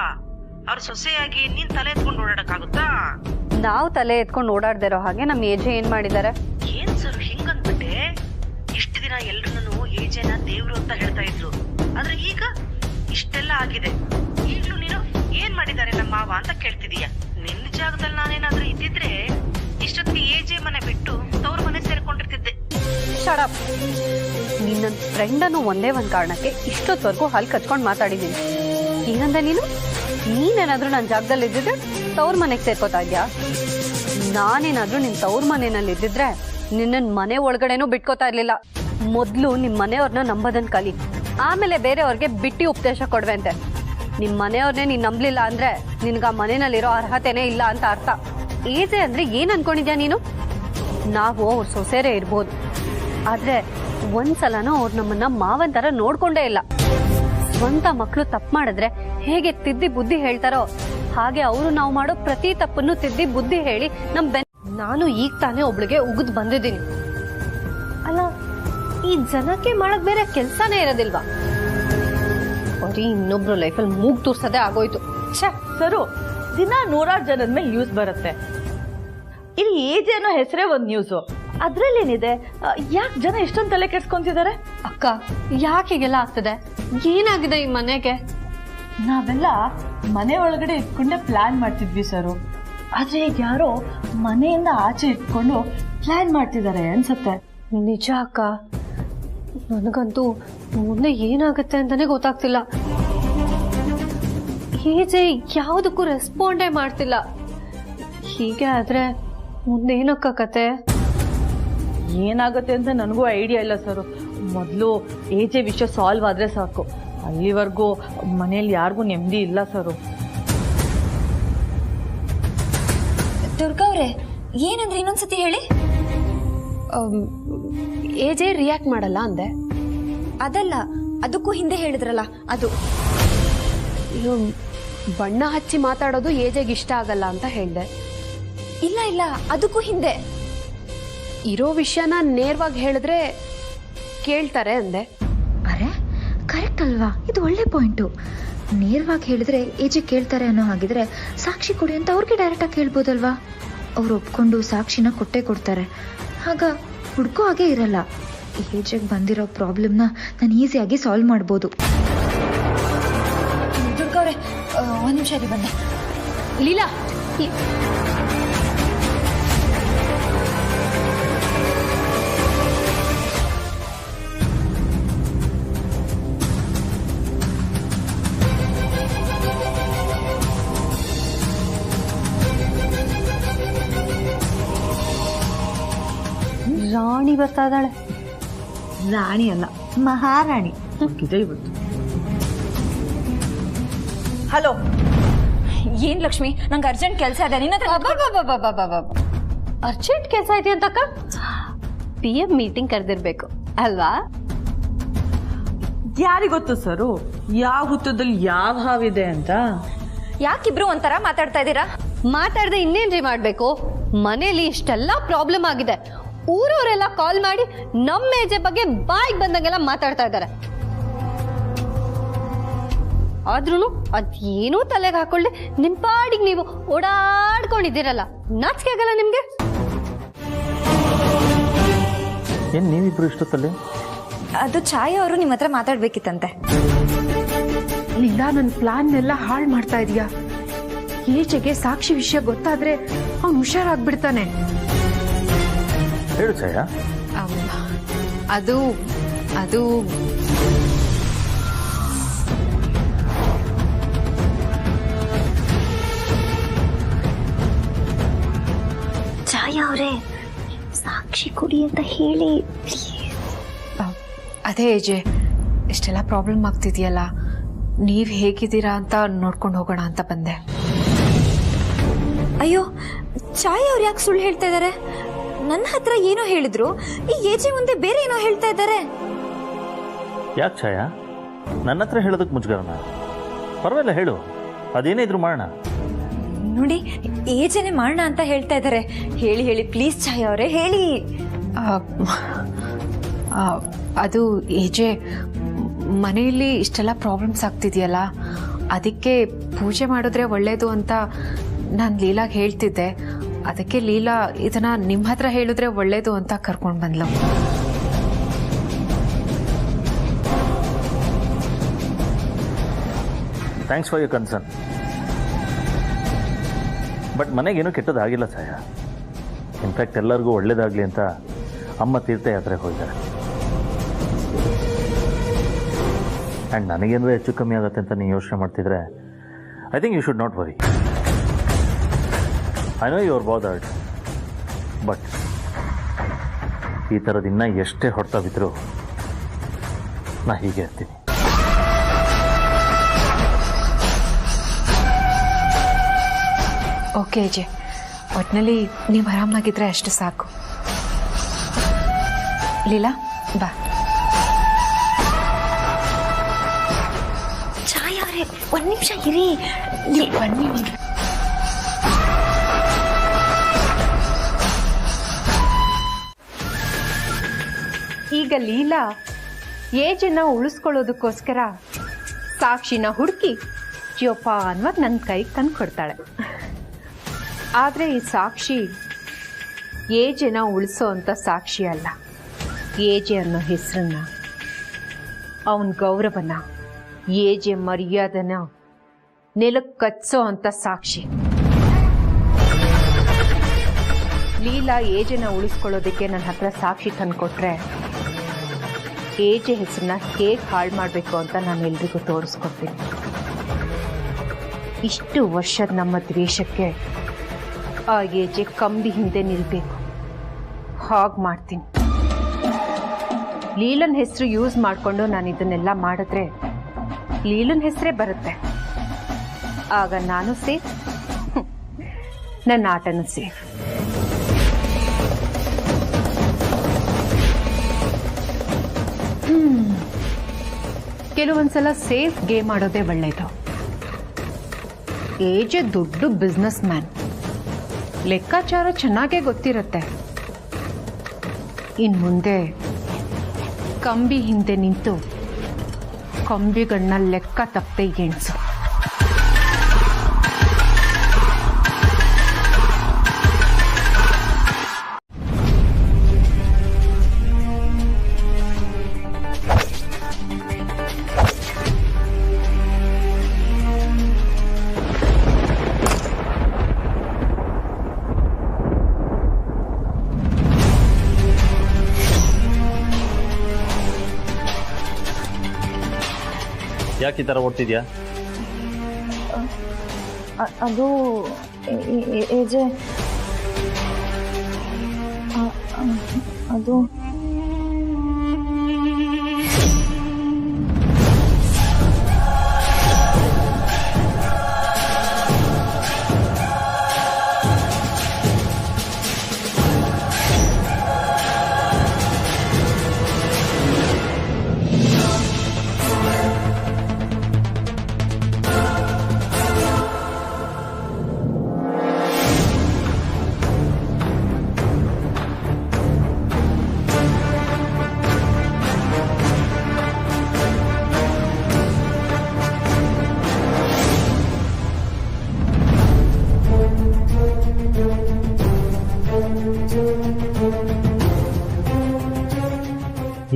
[SPEAKER 9] ಅವ್ರ ಸೊಸೆಯಾಗಿ ನೀನ್ ತಲೆ ಎತ್ಕೊಂಡು ಓಡಾಡಕ್ಕಾಗುತ್ತಾ?
[SPEAKER 3] ನಾವು ತಲೆ ಎತ್ಕೊಂಡು ಓಡಾಡ್ದಿರೋ ಹಾಗೆ ನಮ್ಮ ಏಜೆ ಏನ್ ಮಾಡಿದ್ದಾರೆ?
[SPEAKER 9] ಏನ್ ಸರ್ ಹಿಂಗನ್ಬಿಟ್ಟೆ? ಇಷ್ಟು ದಿನ ಎಲ್ರು ಏಜೆನ ದೇವ್ರು ಅಂತ ಹೇಳ್ತಾ ಇದ್ರು, ಆದ್ರೆ ಈಗ ಇಷ್ಟೆಲ್ಲ ಆಗಿದೆ. ಈಗ್ಲೂ ನೀನು ಏನ್ ಮಾಡಿದ್ದಾರೆ ನಮ್ಮ ಮಾವ ಅಂತ ಕೇಳ್ತಿದೀಯ. ನಿನ್ನ ಜಾಗದಲ್ಲಿ ನಾನೇನಾದ್ರೂ ಇದ್ದಿದ್ರೆ ಇಷ್ಟೊತ್ತಿಗೆ ಏಜೆ ಮನೆ ಬಿಟ್ಟು ತವ್ರ ಮನೆ ಸೇರ್ಕೊಂಡಿರ್ತಿದ್ದೆ.
[SPEAKER 3] ಶಡಪ್. ನೀನ್ ನನ್ನ ಫ್ರೆಂಡ್ ಅನ್ನೋ ಒಂದೇ ಒಂದ್ ಕಾರಣಕ್ಕೆ ಇಷ್ಟೊತ್ತವರೆಗೂ ಹಲ್ ಕಚ್ಕೊಂಡು ಮಾತಾಡಿದೀನಿ. ಏನಂದ ನೀನು? ನೀನೇನಾದ್ರೂ ನನ್ನ ಜಾಗದಲ್ಲಿ ಇದ್ದಿದ್ರೆ ತವ್ರ ಮನೆಗೆ ಸೇರ್ಕೋತಾ ಇದ್ಯಾ? ನಾನೇನಾದ್ರೂ ನಿನ್ ತವ್ರ ಮನೆಯಲ್ಲಿ ಇದ್ದಿದ್ರೆ ನಿನ್ನ ಮನೆ ಒಳಗಡೆನೂ ಬಿಟ್ಕೋತಾ ಇರ್ಲಿಲ್ಲ. ಮೊದ್ಲು ನಿಮ್ ಮನೆಯವ್ರನ್ನ ನಂಬೋದನ್ ಕಲಿ, ಆಮೇಲೆ ಬೇರೆಯವ್ರಿಗೆ ಬಿಟ್ಟಿ ಉಪದೇಶ ಕೊಡ್ವೆಂತೆ. ನಿಮ್ ಮನೆಯವ್ರನ್ನೇ ನೀನ್ ನಂಬ್ಲಿಲ್ಲ ಅಂದ್ರೆ ನಿನ್ಗ ಆ ಮನೆಯಲ್ಲಿರೋ ಅರ್ಹತೆನೇ ಇಲ್ಲ ಅಂತ ಅರ್ಥ. ಏಜೆ ಅಂದ್ರೆ ಏನ್ ಅನ್ಕೊಂಡಿದ್ಯಾ ನೀನು? ನಾವು ಅವ್ರ ಸೊಸೆರೇ ಇರ್ಬೋದು, ಆದ್ರೆ ಒಂದ್ಸಲನೂ ಅವ್ರು ನಮ್ಮನ್ನ ಮಾವನ್ ತರ ನೋಡ್ಕೊಂಡೇ ಇಲ್ಲ. ಸ್ವಂತ ಮಕ್ಕಳು ತಪ್ಪು ಮಾಡಿದ್ರೆ ಹೇಗೆ ತಿದ್ದಿ ಬುದ್ಧಿ ಹೇಳ್ತಾರೋ ಹಾಗೆ ಅವರು ನಾವು ಮಾಡೋ ಪ್ರತಿ ತಪ್ಪನ್ನು ತಿದ್ದಿ ಬುದ್ಧಿ ಹೇಳಿ ನಾನು ಈಗ ತಾನೇ ಒಬ್ಳಿಗೆ ಉಗಿದ್ ಬಂದಿದ್ದೀನಿ. ಅಲ್ಲ, ಈ ಜನಕ್ಕೆ ಮಾಡಕ್ ಬೇರೆ ಕೆಲ್ಸಾನೇ ಇರೋದಿಲ್ವಾ? ಬರೀ ಇನ್ನೊಬ್ರು ಲೈಫಲ್ಲಿ ಮೂಗ್ ತೂರ್ಸೋದೇ ಆಗೋಯ್ತು.
[SPEAKER 10] ಸರು, ದಿನ 100 ಜನದ ಮೇಲೆ ನ್ಯೂಸ್ ಬರುತ್ತೆ. ಇಲ್ಲಿ ಏಜ್ ಅನ್ನೋ ಹೆಸರೇ ಒಂದ್ ನ್ಯೂಸು, ಅದ್ರಲ್ಲೇನಿದೆ? ಯಾಕೆ ಜನ ಎಷ್ಟೊಂದು ತಲೆ ಕೆಡ್ಸ್ಕೊಂತಿದ್ದಾರೆ?
[SPEAKER 3] ಅಕ್ಕ, ಯಾಕೆ ಹೀಗೆಲ್ಲ ಆಗ್ತದೆ? ಏನಾಗಿದೆ ಈ ಮನೆಗೆ?
[SPEAKER 10] ನಾವೆಲ್ಲ ಮನೆ ಒಳಗಡೆ ಇಟ್ಕೊಂಡೆ ಪ್ಲಾನ್ ಮಾಡ್ತಿದ್ವಿ ಸರು, ಆದ್ರೆ ಈಗ ಯಾರೋ ಮನೆಯಿಂದ ಆಚೆ ಇಟ್ಕೊಂಡು ಪ್ಲಾನ್ ಮಾಡ್ತಿದ್ದಾರೆ ಅನ್ಸುತ್ತೆ.
[SPEAKER 3] ನಿಜ ಅಕ್ಕ, ನನಗಂತೂ ಮುಂದೆ ಏನಾಗುತ್ತೆ ಅಂತಾನೆ ಗೊತ್ತಾಗ್ತಿಲ್ಲ. ಏಜೆ ಯಾವುದಕ್ಕೂ ರೆಸ್ಪಾಂಡೇ ಮಾಡ್ತಿಲ್ಲ. ಹೀಗೆ ಆದ್ರೆ ಮುಂದೆ ಏನಕ್ಕ ಕತೆ?
[SPEAKER 10] ಏನಾಗುತ್ತೆ ಅಂತ ನನಗೂ ಐಡಿಯಾ ಇಲ್ಲ ಸರು. ಮೊದಲು ಏಜೆ ವಿಷಯ ಸಾಲ್ವ್ ಆದ್ರೆ ಸಾಕು. ಅಲ್ಲಿವರೆಗೂ ಮನೇಲಿ ಯಾರಿಗೂ ನೆಮ್ಮದಿ ಇಲ್ಲ ಸರು.
[SPEAKER 5] ದುರ್ಗಾ ಅವ್ರೆ, ಏನಂದ್ರೆ ಇನ್ನೊಂದ್ಸತಿ ಹೇಳಿ.
[SPEAKER 3] ಏಜೆ ರಿಯಾಕ್ಟ್ ಮಾಡಲ್ಲ ಅಂದೆ.
[SPEAKER 5] ಅದಲ್ಲ, ಅದಕ್ಕೂ ಹಿಂದೆ ಹೇಳಿದ್ರಲ್ಲ ಅದು.
[SPEAKER 3] ಬಣ್ಣ ಹಚ್ಚಿ ಮಾತಾಡೋದು ಏಜೆಗೆ ಇಷ್ಟ ಆಗಲ್ಲ ಅಂತ ಹೇಳ್ದೆ.
[SPEAKER 5] ಇಲ್ಲ ಇಲ್ಲ, ಅದಕ್ಕೂ ಹಿಂದೆ
[SPEAKER 3] ಇರೋ ವಿಷಯನ ನೇರವಾಗಿ ಹೇಳಿದ್ರೆ ಕೇಳ್ತಾರೆ ಅಂದೆ.
[SPEAKER 11] ಅರೆ ಕರೆಕ್ಟ್ ಅಲ್ವಾ? ಇದು ಒಳ್ಳೆ ಪಾಯಿಂಟು. ನೇರವಾಗಿ ಹೇಳಿದ್ರೆ ಏಜೆ ಕೇಳ್ತಾರೆ ಅನ್ನೋ ಹಾಗಿದ್ರೆ ಸಾಕ್ಷಿ ಕೊಡಿ ಅಂತ ಅವ್ರಿಗೆ ಡೈರೆಕ್ಟಾಗಿ ಕೇಳ್ಬೋದಲ್ವಾ? ಅವ್ರು ಒಪ್ಕೊಂಡು ಸಾಕ್ಷಿನ ಕೊಟ್ಟೇ ಕೊಡ್ತಾರೆ. ಆಗ ಹುಡ್ಕೋ ಹಾಗೆ ಇರಲ್ಲ. ಏಜೆಗೆ ಬಂದಿರೋ ಪ್ರಾಬ್ಲಮ್ನ ನಾನು ಈಸಿಯಾಗಿ ಸಾಲ್ವ್ ಮಾಡ್ಬೋದು.
[SPEAKER 5] ದುರ್ಗಾ ಅವ್ರೆ, ಒಂದ್ ನಿಮಿಷ ಬಂದೆ.
[SPEAKER 3] ಲೀಲಾ, ರಾಣಿ ಬರ್ತಾ ಇದ್ದಾಳೆ.
[SPEAKER 10] ರಾಣಿ ಅಲ್ಲ, ಮಹಾರಾಣಿ ಇದೆ ಇವತ್ತು.
[SPEAKER 5] ಹಲೋ, ಏನ್ ಲಕ್ಷ್ಮಿ, ನಂಗೆ ಅರ್ಜೆಂಟ್ ಕೆಲಸ ಇದೆ. ನಿನ್ನ
[SPEAKER 3] ಅರ್ಜೆಂಟ್ ಕೆಲಸ ಐತಿ ಅಂತಕ್ಕ? PM ಮೀಟಿಂಗ್ ಕರೆದಿರ್ಬೇಕು ಅಲ್ವಾ?
[SPEAKER 10] ಯಾರಿಗೊತ್ತು ಸರು ಯಾವ ಹುತ್ತದಲ್ಲಿ ಯಾವ ಹಾವಿದೆ ಅಂತ?
[SPEAKER 5] ಯಾಕಿಬ್ರು ಒಂಥರ ಮಾತಾಡ್ತಾ ಇದ್ದೀರಾ?
[SPEAKER 3] ಮಾತಾಡದೆ ಇನ್ನೇನ್ರಿ ಮಾಡ್ಬೇಕು? ಮನೇಲಿ ಇಷ್ಟೆಲ್ಲ ಪ್ರಾಬ್ಲಮ್ ಆಗಿದೆ. ಊರವರೆಲ್ಲ ಕಾಲ್ ಮಾಡಿ ನಮ್ಮ ಏಜೆ ಬಗ್ಗೆ ಬಾಯಿಗೆ ಬಂದಂಗೆಲ್ಲ ಮಾತಾಡ್ತಾ ಇದ್ದಾರೆ. ಆದ್ರೂ ಅದೇನೂ ತಲೆಗೆ ಹಾಕೊಳ್ಳಿ ನಿಮ್ಮ ಪಾಡಿಗೆ ನೀವು ಓಡಾಡ್ಕೊಂಡಿದ್ದೀರಲ್ಲ, ನಾಚಿಕೆ ಆಗಲ್ಲ ನಿಮ್ಗೆ?
[SPEAKER 1] ಏನು ನೀವಿಬ್ರು ಇಷ್ಟೊತ್ತಲ್ಲಿ?
[SPEAKER 5] ಅದು ಛಾಯಾ ಅವರು ನಿಮ್ಮ ಹತ್ರ ಮಾತಾಡ್ಬೇಕಿತ್ತಂತೆ.
[SPEAKER 4] ಲೀಲಾ, ನನ್ನ ಪ್ಲಾನ್ನೆಲ್ಲ ಹಾಳು ಮಾಡ್ತಾ ಇದೀಯಾ. ಈಚೆಗೆ ಸಾಕ್ಷಿ ವಿಷಯ ಗೊತ್ತಾದ್ರೆ ಅವ್ನು ಹುಷಾರಾಗ್ಬಿಡ್ತಾನೆ.
[SPEAKER 1] ಹೇಳು ಛಾಯಾ.
[SPEAKER 4] ಅದು ಅದು
[SPEAKER 5] ಛಾಯಾ ಅವರೇ, ಸಾಕ್ಷಿ ಕೊಡಿ ಅಂತ ಹೇಳಿ.
[SPEAKER 4] ಅದೇ ಏಜೆ, ಇಷ್ಟೆಲ್ಲ ಪ್ರಾಬ್ಲಮ್ ಆಗ್ತಿದೆಯಲ್ಲ, ನೀವು ಹೇಗಿದ್ದೀರಾ ಅಂತ ನೋಡ್ಕೊಂಡು ಹೋಗೋಣ ಅಂತ ಬಂದೆ.
[SPEAKER 5] ಅಯ್ಯೋ, ಛಾಯಾ ಅವ್ರು ಯಾಕೆ ಸುಳ್ಳು ಹೇಳ್ತಾ ಇದ್ದಾರೆ? ನನ್ನ ಹತ್ರ ಏನೋ ಹೇಳಿದ್ರು, ಈ ಏಜೆ ಮುಂದೆ ಬೇರೆ ಏನೋ ಹೇಳ್ತಾ ಇದ್ದಾರೆ.
[SPEAKER 1] ಯಾಕೆ ಛಾಯಾ, ನನ್ನ ಹತ್ರ ಹೇಳೋದಕ್ಕೆ ಮುಜುಗರನ? ಪರವಾಗಿಲ್ಲ, ಹೇಳು, ಅದೇನೇ ಇದ್ರು ಮಾಡೋಣ.
[SPEAKER 5] ನೋಡಿ, ಏಜೆನೆ ಮಾಡೋಣ ಅಂತ ಹೇಳ್ತಾ ಇದ್ದಾರೆ. ಹೇಳಿ ಹೇಳಿ ಪ್ಲೀಸ್ ಛಾಯಾ ಅವರೇ, ಹೇಳಿ.
[SPEAKER 4] ಅದು ಏಜೆ, ಮನೆಯಲ್ಲಿ ಇಷ್ಟೆಲ್ಲ ಪ್ರಾಬ್ಲಮ್ಸ್ ಆಗ್ತಿದೆಯಲ್ಲ, ಅದಕ್ಕೆ ಪೂಜೆ ಮಾಡಿದ್ರೆ ಒಳ್ಳೇದು ಅಂತ ನಾನು ಲೀಲಾಗೆ ಹೇಳ್ತಿದ್ದೆ. ಅದಕ್ಕೆ ಲೀಲಾ ಇದನ್ನ ನಿಮ್ಮ ಹತ್ರ ಹೇಳಿದ್ರೆ ಒಳ್ಳೇದು ಅಂತ ಕರ್ಕೊಂಡು ಬಂದ್ಲು.
[SPEAKER 1] Thanks for your concern. But ಮನೆಗೇನು ಕೆಟ್ಟದಾಗಿಲ್ಲ ಛಾಯಾ. ಇನ್ಫ್ಯಾಕ್ಟ್ ಎಲ್ಲರಿಗೂ ಒಳ್ಳೇದಾಗಲಿ ಅಂತ ಅಮ್ಮ ತೀರ್ಥಯಾತ್ರೆಗೆ ಹೋಗಿದ್ದಾರೆ. ಆ್ಯಂಡ್ ನನಗೇನಾದ್ರೆ ಹೆಚ್ಚು ಕಮ್ಮಿ ಆಗುತ್ತೆ ಅಂತ ನೀವು ಯೋಚನೆ ಮಾಡ್ತಿದ್ರೆ I think you should not worry. I know you are bothered, but ಈ ಥರದ್ದು ಇನ್ನೂ ಎಷ್ಟೇ ಹೊಡ್ತಾ ಬಿದ್ದರೂ ನಾ ಹೀಗೆ ಇರ್ತೀನಿ.
[SPEAKER 4] ಓಕೆ ಅಜಯ್, ಒಟ್ಟಿನಲ್ಲಿ ನೀವು ಆರಾಮಾಗಿದ್ರೆ ಅಷ್ಟು ಸಾಕು. ಲೀಲಾ, ಬಾ.
[SPEAKER 5] ಛಾಯಾ ಅವರೇ, ಒಂದು ನಿಮಿಷ ಇರಿ.
[SPEAKER 4] ಬನ್ನಿ.
[SPEAKER 12] ಈಗ ಲೀಲಾ ಏಜನ್ನ ಉಳಿಸ್ಕೊಳ್ಳೋದಕ್ಕೋಸ್ಕರ ಸಾಕ್ಷಿನ ಹುಡುಕಿ ಜೋಪಾನವಾಗಿ ನನ್ನ ಕೈಗೆ ತಂದು ಕೊಡ್ತಾಳೆ. ಆದರೆ ಈ ಸಾಕ್ಷಿ ಏಜೆನ ಉಳಿಸೋ ಅಂಥ ಸಾಕ್ಷಿ ಅಲ್ಲ. ಏಜೆ ಅನ್ನೋ ಹೆಸರನ್ನ, ಅವನ ಗೌರವನ, ಏಜೆ ಮರ್ಯಾದನ ನೆಲಕ್ಕೆ ಕಚ್ಚೋ ಅಂಥ ಸಾಕ್ಷಿ. ಲೀಲಾ ಏಜೆನ ಉಳಿಸ್ಕೊಳ್ಳೋದಕ್ಕೆ ನನ್ನ ಹತ್ರ ಸಾಕ್ಷಿ ತಂದುಕೊಟ್ರೆ ಏಜೆ ಹೆಸರನ್ನ ಹೇಗೆ ಹಾಳು ಮಾಡಬೇಕು ಅಂತ ನಾನು ಎಲ್ರಿಗೂ ತೋರಿಸ್ಕೊಡ್ತೀನಿ. ಇಷ್ಟು ವರ್ಷದ ನಮ್ಮ ದ್ವೇಷಕ್ಕೆ ಆ ಏಜೆ ಕಂಬಿ ಹಿಂದೆ ನಿಲ್ಬೇಕು. ಹಾಗೆ ಮಾಡ್ತೀನಿ. ಲೀಲನ್ ಹೆಸರು ಯೂಸ್ ಮಾಡಿಕೊಂಡು ನಾನು ಇದನ್ನೆಲ್ಲ ಮಾಡಿದ್ರೆ ಲೀಲನ್ ಹೆಸರೇ ಬರುತ್ತೆ. ಆಗ ನಾನು ಸೇಫ್, ನನ್ನ ಆಟನೂ ಸೇಫ್. ಕೆಲವೊಂದ್ಸಲ ಸೇಫ್ ಗೇಮ್ ಆಡೋದೇ ಒಳ್ಳೆಯದು. ಏಜೆ ದೊಡ್ಡ ಬಿಸ್ನೆಸ್ ಮ್ಯಾನ್, ಲೆಕ್ಕಾಚಾರ ಚೆನ್ನಾಗೇ ಗೊತ್ತಿರುತ್ತೆ. ಇನ್ನು ಮುಂದೆ ಕಂಬಿ ಹಿಂದೆ ನಿಂತು ಕಂಬಿಗಳನ್ನ ಲೆಕ್ಕ ತಪ್ಪದೆ ಎಣಿಸು.
[SPEAKER 1] ಯಾಕೆ ಈ ಥರ ಓಡ್ತಿದ್ಯಾ?
[SPEAKER 5] ಅದು ಏಜೆ, ಅದು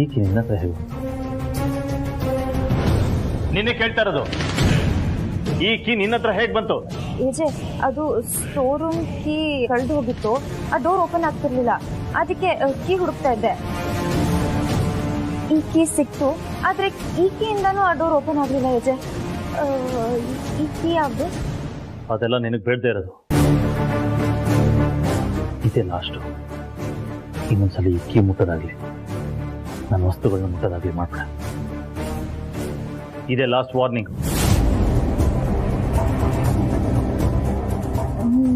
[SPEAKER 1] ಈ ಕೀ ನಿನ್ನ ಹತ್ರ ಹೇಳು. ನಿನ್ನೆ ಕೇಳ್ತಾ ಇರೋದು, ಈ ಕೀ ನಿನ್ನ ಹತ್ರ ಹೇಗೆ ಬಂತು?
[SPEAKER 5] ಏಜೆ ಅದು ಸ್ಟೋರ್ ರೂಮ್ ಕೀ ಕಳೆದು ಹೋಗಿತ್ತು, ಆ ಡೋರ್ ಓಪನ್ ಆಗ್ತಿರ್ಲಿಲ್ಲ, ಅದಕ್ಕೆ ಕೀ ಹುಡುಕ್ತಾ ಇದ್ದೆ. ಈ ಕೀ ಸಿಕ್ತು, ಆದ್ರೆ ಈ ಕೀಯಿಂದನೂ ಆ ಡೋರ್ ಓಪನ್ ಆಗಲಿಲ್ಲ. ಏಜೆ ಈ ಕೀ ಯಾವುದು?
[SPEAKER 1] ಅದೆಲ್ಲ ನಿನಗೆ ಬೇಡದೇ ಇರೋದು. ಇದೇ ಲಾಸ್ಟು. ಇನ್ನೊಂದ್ಸಲ ಈ ಕೀ ಮುಟ್ಟೋದಾಗ್ಲಿ, ನನ್ನ ವಸ್ತುಗಳನ್ನ ಮುಟ್ಟೋದಾಗ್ಲಿ ಮಾಡ್ಬೇಡ. ಇದೇ ಲಾಸ್ಟ್ ವಾರ್ನಿಂಗ್.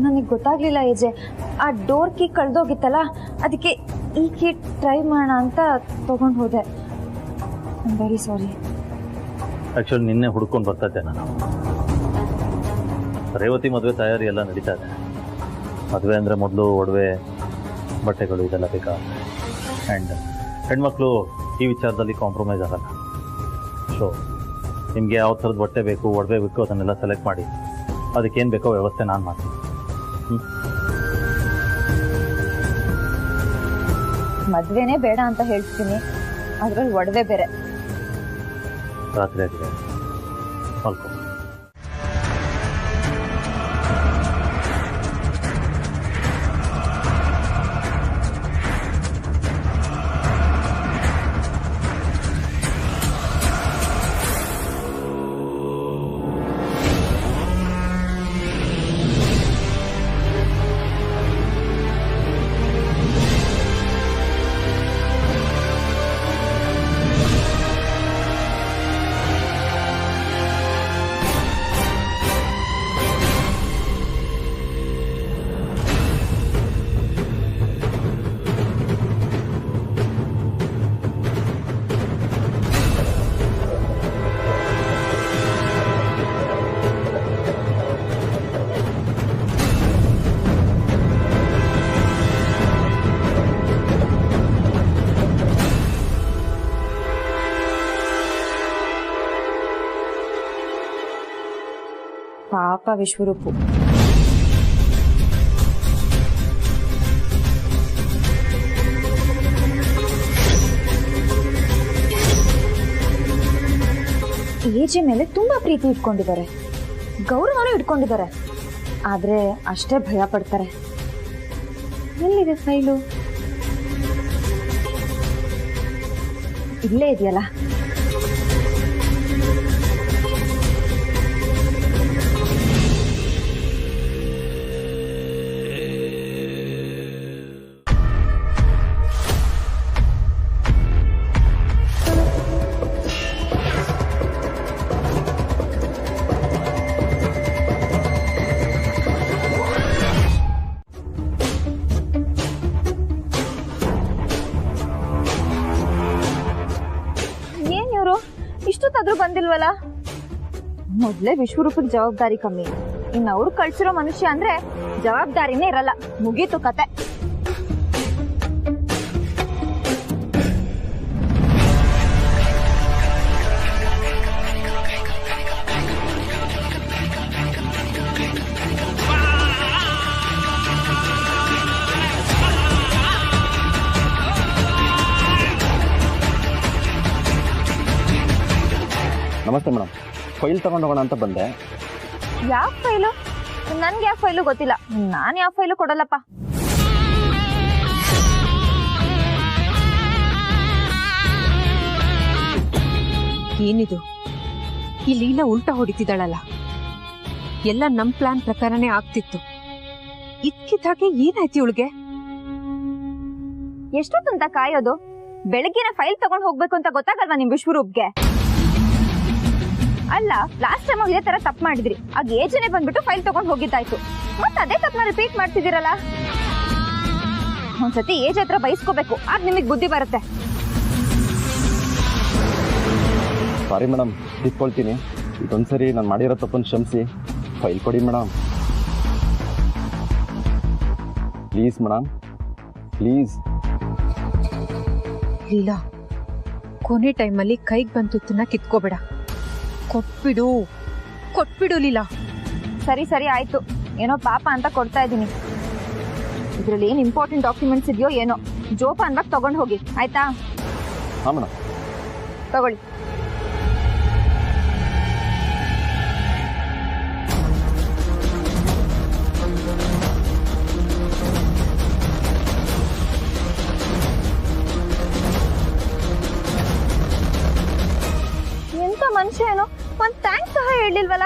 [SPEAKER 5] ನನಗೆ ಗೊತ್ತಾಗ್ಲಿಲ್ಲ ಏಜೆ, ಆ ಡೋರ್ ಕೀ ಕಳೆದೋಗಿತ್ತಲ್ಲ, ಅದಕ್ಕೆ ಈ ಕೀ ಟ್ರೈ ಮಾಡೋಣ ಅಂತ ತಗೊಂಡು ಹೋದೆ. Very sorry.
[SPEAKER 1] ಆ್ಯಕ್ಚುಲಿ ನಿನ್ನೆ ಹುಡ್ಕೊಂಡು ಬರ್ತಾ ಇದ್ದೆ ನಾನು. ರೇವತಿ ಮದುವೆ ತಯಾರಿ ಎಲ್ಲ ನಡೀತಾ ಇದೆ. ಮದುವೆ ಅಂದರೆ ಮೊದಲು ಒಡವೆ, ಬಟ್ಟೆಗಳು ಇದೆಲ್ಲ ಬೇಕಾ. ಆ್ಯಂಡ್ ಹೆಣ್ಮಕ್ಳು ಈ ವಿಚಾರದಲ್ಲಿ ಕಾಂಪ್ರಮೈಸ್ ಆಗಲ್ಲ. ಸೊ ನಿಮಗೆ ಯಾವ ಥರದ ಬಟ್ಟೆ ಬೇಕು, ಒಡವೆ ಬೇಕು, ಅದನ್ನೆಲ್ಲ ಸೆಲೆಕ್ಟ್ ಮಾಡಿ ಅದಕ್ಕೇನು ಬೇಕೋ ವ್ಯವಸ್ಥೆ ನಾನು ಮಾಡ್ತೀನಿ.
[SPEAKER 5] ಮದ್ವೆನೇ ಬೇಡ ಅಂತ ಹೇಳ್ತೀನಿ, ಅದ್ರಲ್ಲಿ ಒಡವೆ ಬೇರೆ.
[SPEAKER 1] ರಾತ್ರಿ ಆಗಿದೆ, ಮಲ್ಕೊ.
[SPEAKER 5] ಪಾಪ ವಿಶ್ವರೂಪು. ಏಜೆ ಮೇಲೆ ತುಂಬಾ ಪ್ರೀತಿ ಇಟ್ಕೊಂಡಿದ್ದಾರೆ, ಗೌರವನೂ ಇಟ್ಕೊಂಡಿದ್ದಾರೆ, ಆದ್ರೆ ಅಷ್ಟೇ ಭಯ ಪಡ್ತಾರೆ. ಎಲ್ಲಿದೆ ಫೈಲು? ಇಲ್ಲೇ ಇದೆಯಲ್ಲ. ಇಷ್ಟೊತ್ತಾದ್ರೂ ಬಂದಿಲ್ವಲ್ಲ? ಮೊದ್ಲೇ ವಿಶ್ವರೂಪಕ್ಕೆ ಜವಾಬ್ದಾರಿ ಕಮ್ಮಿ, ಇನ್ನು ಅವ್ರು ಕಳ್ಸಿರೋ ಮನುಷ್ಯ ಅಂದ್ರೆ ಜವಾಬ್ದಾರಿನೇ ಇರಲ್ಲ. ಮುಗೀತು ಕತೆ.
[SPEAKER 13] ನಮಸ್ತೆ ಮೇಡಮ್, ಫೈಲ್ ತಗೊಂಡು ಹೋಗೋಣ ಅಂತ ಬಂದೆ.
[SPEAKER 5] ಯಾವ ಫೈಲು? ನನ್ಗೆ ಯಾವ ಫೈಲು ಗೊತ್ತಿಲ್ಲ, ನಾನು ಯಾವ ಫೈಲು ಕೊಡಲ್ಲಪ್ಪ.
[SPEAKER 12] ಏನಿದು ಈ ಲೀಲಾ ಉಲ್ಟಾ ಹೊಡಿತಿದ್ದಾಳಲ್ಲ? ಎಲ್ಲ ನಮ್ ಪ್ಲಾನ್ ಪ್ರಕಾರನೇ ಆಗ್ತಿತ್ತು. ಇದ್ಕಿದ್ದಾಗೆ ಏನಾಯ್ತು ಇವಳಿಗೆ?
[SPEAKER 5] ಎಷ್ಟೊತ್ತಂತ ಕಾಯೋದು? ಬೆಳಗ್ಗೆನ ಫೈಲ್ ತಗೊಂಡು ಹೋಗ್ಬೇಕು ಅಂತ ಗೊತ್ತಾಗಲ್ವಾ ನಿಮ್ ವಿಶ್ವರೂಪ್ಗೆ? ಅಲ್ಲ, ಲಾಸ್ಟ್ ಟೈಮ್ ಇದೇ ತರ ತಪ್ಪು ಮಾಡಿದ್ರಿ, ಆಗ ಏಜನೆ ಬಂದ್ಬಿಟ್ಟು ಫೈಲ್ ತಗೊಂಡು ಹೋಗಿದ್ದಾಯ್ತು. ಮತ್ತೆ ಅದೇ ತಪ್ಪನ್ನ ರಿಪೀಟ್ ಮಾಡ್ತಿದ್ದೀರಲ್ಲ. ಒಂದ್ಸತಿ ಏಜ್ ಹತ್ರ ಬೈಸ್ಕೋಬೇಕು, ಆಗ ನಿಮಗ್ ಬುದ್ಧಿ ಬರುತ್ತೆ.
[SPEAKER 13] Sorry madam, ತಿಳ್ಕೊಳ್ತೀನಿ. ಇದೊಂದ್ಸರಿ ನಾನು ಮಾಡಿರೋ ತಪ್ಪನ್ನು ಕ್ಷಮಿಸಿ, ಫೈಲ್ ಕೊಡಿ madam. Please madam, please.
[SPEAKER 12] Leela, ಕೊನೆ ಟೈಮಲ್ಲಿ ಕೈಗೆ ಬಂತುತ್ತನ್ನ ಕಿತ್ಕೋಬೇಡ, ಕೊಟ್ಬಿಡು ಲೀಲಾ.
[SPEAKER 5] ಸರಿ ಸರಿ ಆಯ್ತು, ಏನೋ ಪಾಪ ಅಂತ ಕೊಡ್ತಾ ಇದ್ದೀನಿ. ಇದ್ರಲ್ಲಿ ಏನ್ ಇಂಪಾರ್ಟೆಂಟ್ ಡಾಕ್ಯುಮೆಂಟ್ಸ್ ಇದೆಯೋ ಏನೋ, ಜೋಪಾನ್ವಾಗಿ ತಗೊಂಡು ಹೋಗಿ ಆಯ್ತಾ?
[SPEAKER 13] ಹಾಂ ಮೇಡಮ್.
[SPEAKER 5] ತಗೊಳ್ಳಿ. ಎಂತ ಮನುಷ್ಯ ಏನೋ ಒಂದ್ ಥ್ಯಾಂಕ್ಸ್ ಸಹ ಹೇಳಿಲ್ವಲ್ಲ.